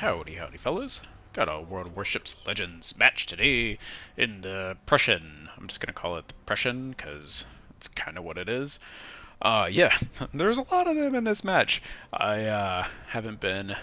Howdy, howdy, fellas. Got a World of Warships Legends match today in the Pruessen. I'm just gonna call it the Pruessen because it's kind of what it is. Yeah, there's a lot of them in this match. I haven't been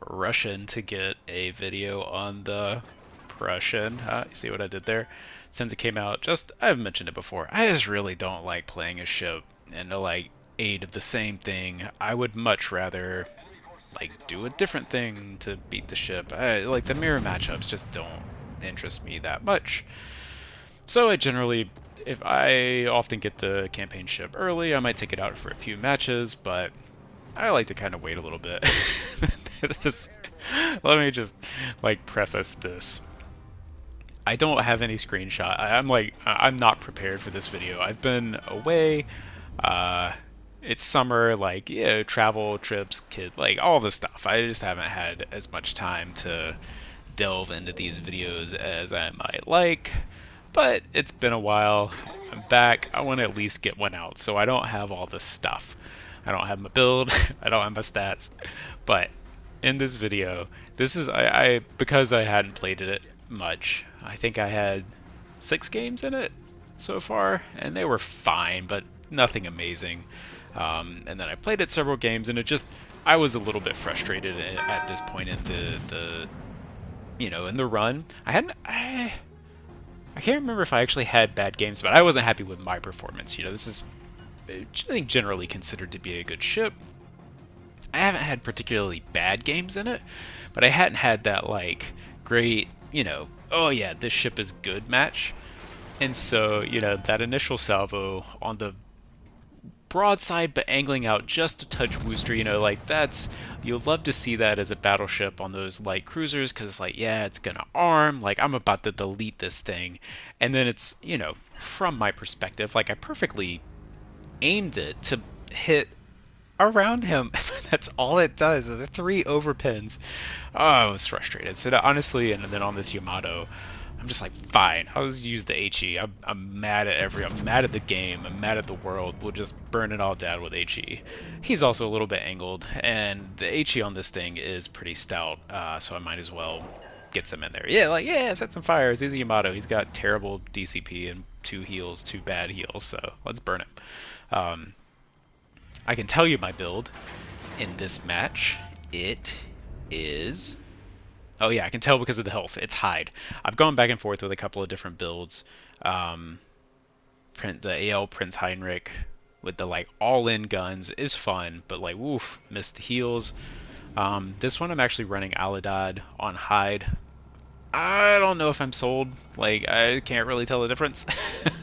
rushing to get a video on the Pruessen. You see what I did there? Since it came out, I've mentioned it before. I just really don't like playing a ship and to like aid of the same thing. I would much rather like do a different thing to beat the ship. Like the mirror matchups just don't interest me that much. So if I often get the campaign ship early, I might take it out for a few matches, but I like to kind of wait a little bit. Just, let me just like preface this. I don't have any screenshot. I'm not prepared for this video. I've been away. It's summer, like, yeah, travel, trips, kid, like, all this stuff. I just haven't had as much time to delve into these videos as I might like. But it's been a while. I'm back. I want to at least get one out, so I don't have all this stuff. I don't have my build. I don't have my stats. But in this video, this is, because I hadn't played it much, I think I had 6 games in it so far, and they were fine, but nothing amazing. And then I played it several games, and I was a little bit frustrated at this point in in the run. I can't remember if I actually had bad games, but I wasn't happy with my performance. This is, I think, generally considered to be a good ship. I haven't had particularly bad games in it, but I hadn't had that, like, great, oh yeah, this ship is good match. And so, that initial salvo on the broadside but angling out just a touch wooster, like you'll love to see that as a battleship on those light cruisers, because it's like, yeah, it's gonna arm, like I'm about to delete this thing. And then it's, from my perspective, like I perfectly aimed it to hit around him. That's all it does. The 3 overpins. Oh, I was frustrated. So honestly, and then on this Yamato, I'm just like, fine, I'll just use the HE. I'm mad at I'm mad at the game. I'm mad at the world. We'll just burn it all down with HE. He's also a little bit angled, and the HE on this thing is pretty stout, so I might as well get some in there. Yeah, set some fires. He's a Yamato. He's got terrible DCP and 2 heals, 2 bad heals, so let's burn him. I can tell you my build in this match. It is... Oh yeah, I can tell because of the health. It's hide. I've gone back and forth with a couple of different builds. The AL Prince Heinrich with the like all-in guns is fun, but like woof, missed the heals. This one I'm actually running Aladad on hide. I don't know if I'm sold. Like, I can't really tell the difference.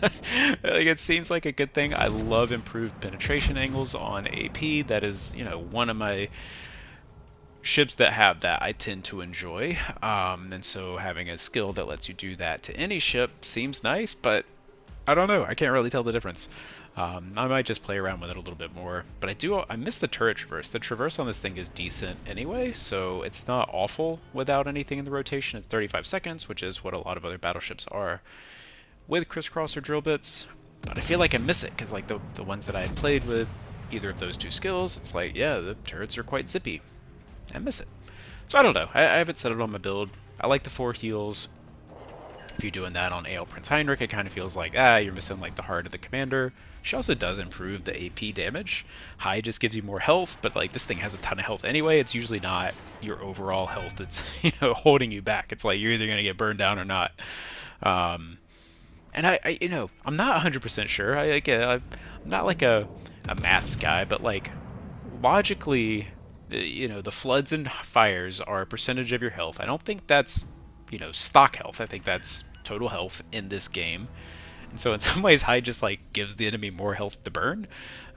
Like, it seems like a good thing. I love improved penetration angles on AP. That is, one of my ships that have that I tend to enjoy, and so having a skill that lets you do that to any ship seems nice, but I don't know, I can't really tell the difference. I might just play around with it a little bit more, but I miss the turret traverse. The traverse on this thing is decent anyway, so it's not awful without anything in the rotation. It's 35 seconds, which is what a lot of other battleships are with crisscross or drill bits, but I feel like I miss it, because like the ones that I had played with either of those 2 skills, it's like, yeah, the turrets are quite zippy. I miss it. So I don't know. I haven't settled on my build. I like the 4 heals. If you're doing that on AL Prince Heinrich, it kind of feels like, you're missing like the heart of the commander. She also does improve the AP damage. High just gives you more health, but like this thing has a ton of health anyway. It's usually not your overall health that's, holding you back. It's like you're either going to get burned down or not. And I'm not 100% sure. I'm not like a maths guy, but like logically, the floods and fires are a percentage of your health. I don't think that's, stock health. I think that's total health in this game. And so in some ways, high just like gives the enemy more health to burn,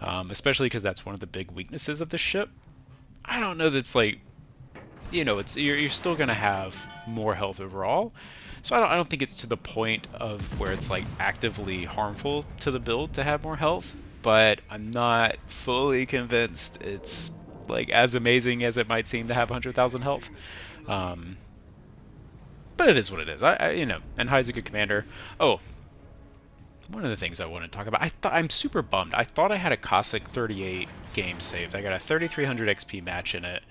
especially because that's one of the big weaknesses of the ship. I don't know that's like, you're still gonna have more health overall. So I don't think it's to the point of where it's like actively harmful to the build to have more health, but I'm not fully convinced it's like as amazing as it might seem to have 100,000 health. But it is what it is. And Hai's a good commander. Oh, one of the things I want to talk about, I'm super bummed. I thought I had a Cossack 38 game saved. I got a 3300 XP match in it,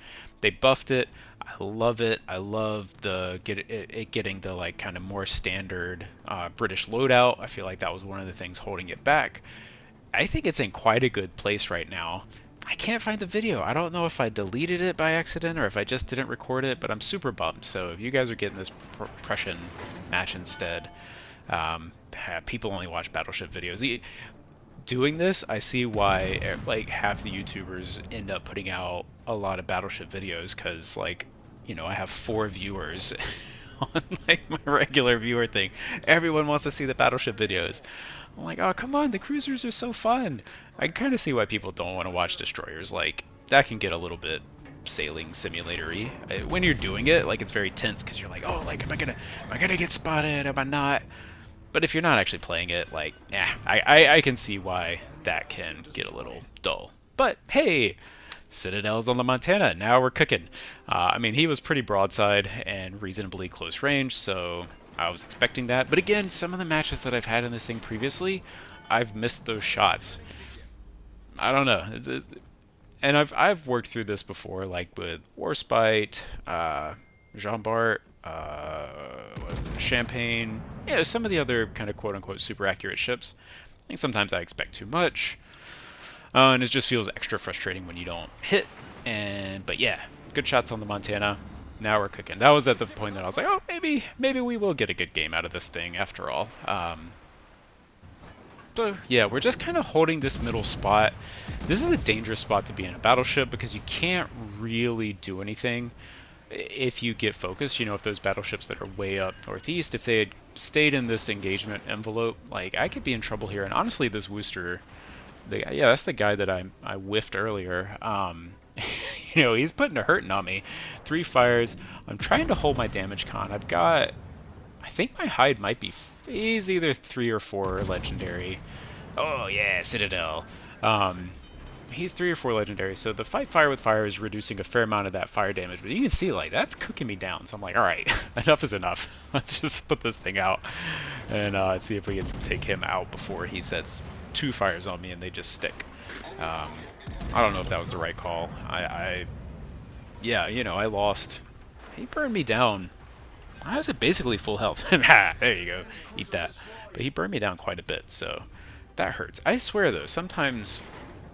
They buffed it. I love it. I love it getting the like kind of more standard British loadout. I feel like that was one of the things holding it back. I think it's in quite a good place right now. I can't find the video. I don't know if I deleted it by accident or if I just didn't record it, but I'm super bummed. So if you guys are getting this Pruessen match instead, people only watch Battleship videos. Doing this, I see why like half the YouTubers end up putting out a lot of Battleship videos because like, you know, I have 4 viewers on like my regular viewer thing. Everyone wants to see the Battleship videos. I'm like, oh, come on, the cruisers are so fun. I can kind of see why people don't want to watch destroyers. Like, that can get a little bit sailing simulatory. When you're doing it, like, it's very tense because you're like, oh, like, am I gonna get spotted? Am I not? But if you're not actually playing it, like, yeah, I can see why that can get a little dull. But hey, Citadel's on the Montana. Now we're cooking. I mean, he was pretty broadside and reasonably close range, so I was expecting that. But again, some of the matches that I've had in this thing previously, I've missed those shots. I don't know. And I've worked through this before, like with Warspite, Jean Bart, Champagne, yeah, some of the other kind of quote-unquote super accurate ships. I think sometimes I expect too much, and it just feels extra frustrating when you don't hit. But yeah, good shots on the Montana. Now we're cooking. That was at the point that I was like, oh, maybe we will get a good game out of this thing after all. So yeah, we're just kind of holding this middle spot. This is a dangerous spot to be in a battleship because you can't really do anything if you get focused. You know, if those battleships that are way up northeast, if they had stayed in this engagement envelope, like, I could be in trouble here. And honestly, this Worcester, yeah, that's the guy that I whiffed earlier. You know, he's putting a hurting on me. 3 fires. I'm trying to hold my damage con. I've got, I think my hide might be phase either 3 or 4 legendary. Oh yeah, Citadel. He's 3 or 4 legendary, so the fight fire with fire is reducing a fair amount of that fire damage, but you can see, like, that's cooking me down. So I'm like, alright, enough is enough. Let's just put this thing out and see if we can take him out before he sets 2 fires on me and they just stick. I don't know if that was the right call. Yeah, you know, I lost. He burned me down. I was at basically full health. There you go. Eat that. But he burned me down quite a bit, so that hurts. I swear, though, sometimes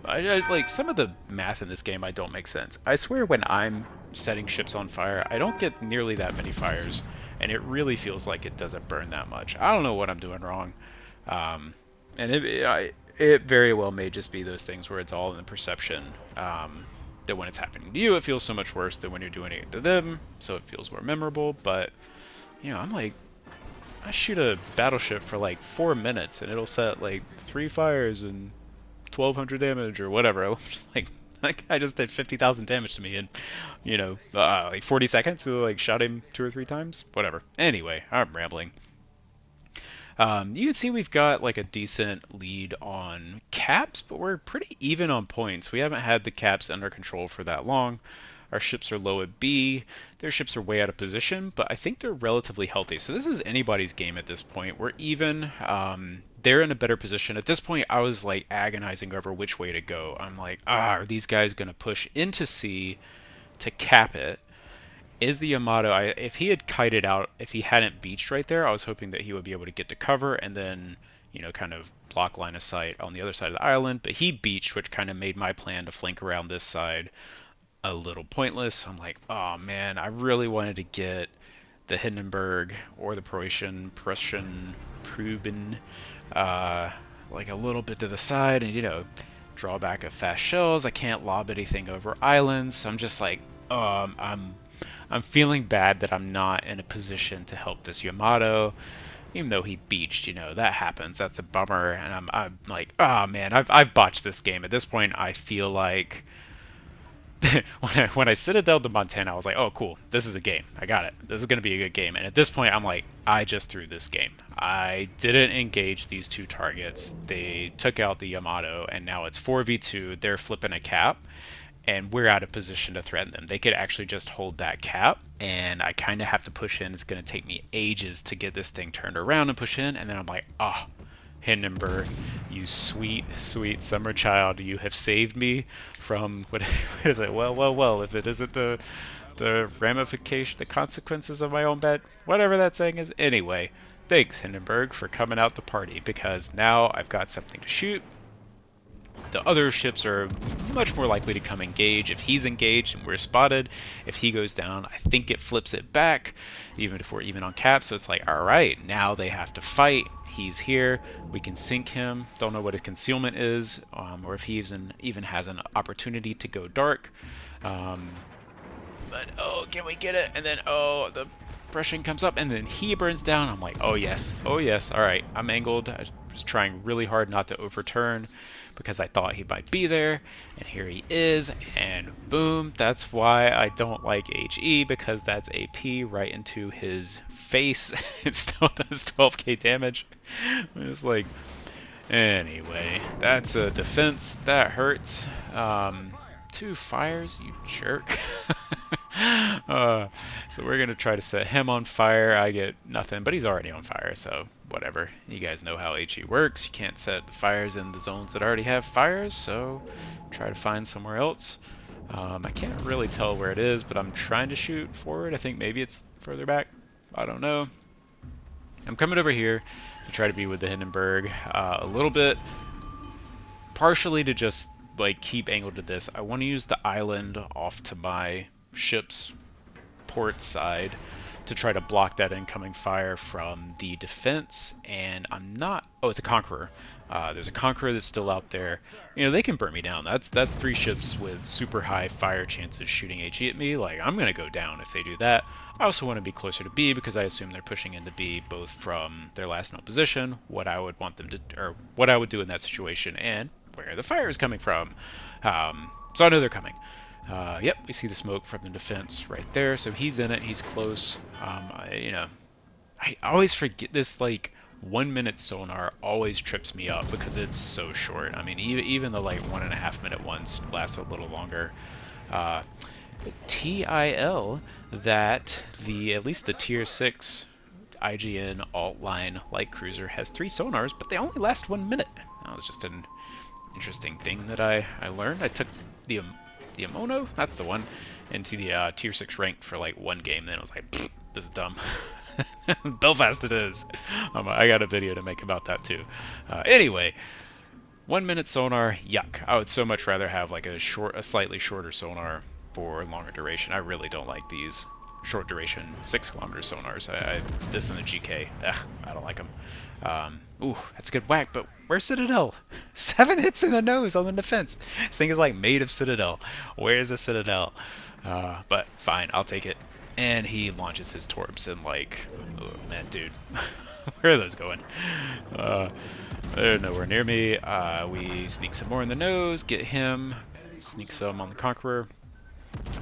like, some of the math in this game I don't make sense. I swear when I'm setting ships on fire, I don't get nearly that many fires, and it really feels like it doesn't burn that much. I don't know what I'm doing wrong. And it very well may just be those things where it's all in the perception, that when it's happening to you, it feels so much worse than when you're doing it to them, so it feels more memorable. But, you know, I'm like, I shoot a battleship for like 4 minutes, and it'll set like 3 fires and 1,200 damage or whatever. Like I just did 50,000 damage to me in, you know, like 40 seconds. So like shot him 2 or 3 times. Whatever. Anyway, I'm rambling. You can see we've got like a decent lead on caps, but we're pretty even on points. We haven't had the caps under control for that long. Our ships are low at B. Their ships are way out of position, but I think they're relatively healthy. So this is anybody's game at this point. We're even. They're in a better position. At this point, I was like agonizing over which way to go. I'm like, are these guys going to push into C to cap it? Is the Yamato, if he had kited out, if he hadn't beached right there, I was hoping that he would be able to get to cover and then, you know, kind of block line of sight on the other side of the island. But he beached, which kind of made my plan to flank around this side a little pointless. I'm like, oh man, I really wanted to get the Hindenburg or the Pruessen, like a little bit to the side and, you know, draw back of fast shells. I can't lob anything over islands. So I'm just like, I'm feeling bad that I'm not in a position to help this Yamato, even though he beached. You know, that happens. That's a bummer. And I'm like, oh man, I've botched this game. At this point, I feel like when I citadeled the Montana, I was like, oh cool, this is a game. I got it. This is gonna be a good game. And at this point, I'm like, I just threw this game. I didn't engage these 2 targets. They took out the Yamato, and now it's 4v2. They're flipping a cap, and we're out of position to threaten them. They could actually just hold that cap, and I kind of have to push in. It's going to take me ages to get this thing turned around and push in, and then I'm like, oh, Hindenburg, you sweet, sweet summer child, you have saved me from what is it? Well, if it isn't the ramification, the consequences of my own bet, whatever that saying is. Anyway, thanks Hindenburg for coming out to party because now I've got something to shoot. The other ships are much more likely to come engage. If he's engaged and we're spotted, if he goes down, I think it flips it back, even if we're even on cap. So it's like, all right, now they have to fight. He's here. We can sink him. Don't know what his concealment is, or if he even has an opportunity to go dark. But oh, can we get it? And then oh, the Pruessen comes up, and then he burns down. I'm like, oh yes, oh yes. All right, I'm angled. I was trying really hard not to overturn because I thought he might be there, and here he is, and boom. That's why I don't like HE, because that's AP right into his face. It still does 12k damage. It's like, anyway, that's a defense that hurts. 2 fires, you jerk. So we're gonna try to set him on fire. I get nothing, but he's already on fire, so whatever. You guys know how HE works. You can't set the fires in the zones that already have fires, so try to find somewhere else. I can't really tell where it is, but I'm trying to shoot forward. I think maybe it's further back. I don't know. I'm coming over here to try to be with the Hindenburg a little bit, partially to just like keep angled to this. I want to use the island off to my ship's port side to try to block that incoming fire from the defense, and I'm not... Oh, it's a Conqueror. There's a Conqueror that's still out there. You know, they can burn me down. That's 3 ships with super high fire chances shooting HE at me. Like, I'm gonna go down if they do that. I also want to be closer to B because I assume they're pushing into B both from their last known position, what I would want them to... or what I would do in that situation, and where the fire is coming from. So I know they're coming. Yep, we see the smoke from the defense right there, so he's in it, he's close. You know, I always forget this, like, 1 minute sonar always trips me up because it's so short. I mean, even the, like, 1.5 minute ones last a little longer. TIL that at least the tier 6 IGN alt-line light cruiser has 3 sonars, but they only last 1 minute. That was just an interesting thing that I learned. I took the Amono, that's the one, into the tier 6 ranked for like 1 game, then I was like, this is dumb. Belfast it is. I got a video to make about that too. Anyway, 1 minute sonar, yuck. I would so much rather have like a slightly shorter sonar for longer duration. I really don't like these short duration 6 kilometer sonars. This and the GK, I don't like them. Ooh, that's a good whack, but where's Citadel? 7 hits in the nose on the defense. This thing is like made of Citadel. Where's the Citadel? But fine, I'll take it. And he launches his torps and like, oh man, dude, where are those going? They're nowhere near me. We sneak some more in the nose, get him, sneak some on the Conqueror.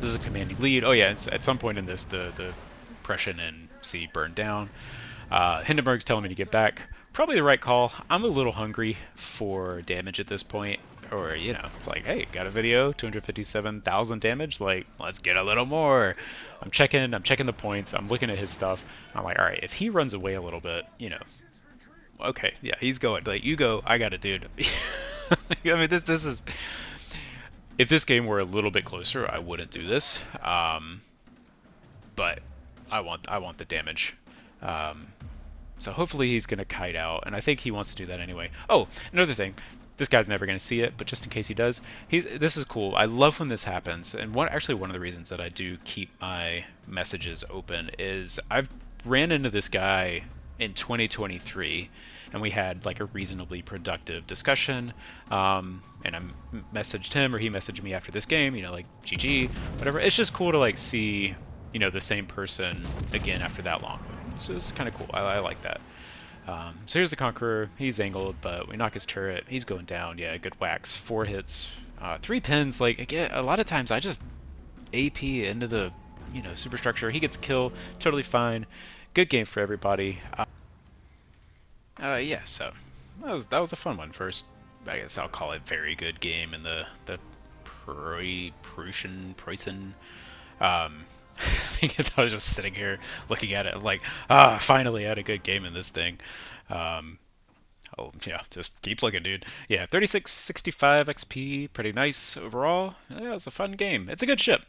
This is a commanding lead. Oh yeah, at some point in this, the Pruessen and C burned down. Hindenburg's telling me to get back. Probably the right call. I'm a little hungry for damage at this point. Or, you know, it's like, hey, got a video, 257,000 damage, like, let's get a little more. I'm checking the points, I'm looking at his stuff. I'm like, alright, if he runs away a little bit, you know, okay, yeah, he's going. Like, you go, I got it, dude. I mean, this is... If this game were a little bit closer, I wouldn't do this. But I want the damage. So hopefully he's going to kite out, and I think he wants to do that anyway. Oh, another thing. This guy's never going to see it, but just in case he does, this is cool. I love when this happens, and actually one of the reasons that I do keep my messages open is I've ran into this guy in 2023, and we had like a reasonably productive discussion, and I messaged him, or he messaged me after this game, you know, like, GG, whatever. It's just cool to like see, you know, the same person again after that long. So it's kind of cool. I like that. So here's the Conqueror. He's angled, but we knock his turret. He's going down. Yeah, good whacks. 4 hits. 3 pins. Like, again, a lot of times I just AP into the, you know, superstructure. He gets a kill. Totally fine. Good game for everybody. Yeah, so that was a fun one. First, I guess I'll call it very good game in the Pruessen. I was just sitting here looking at it like, finally I had a good game in this thing. Oh, yeah, just keep looking, dude. Yeah, 3665 XP, pretty nice overall. Yeah, it's a fun game. It's a good ship.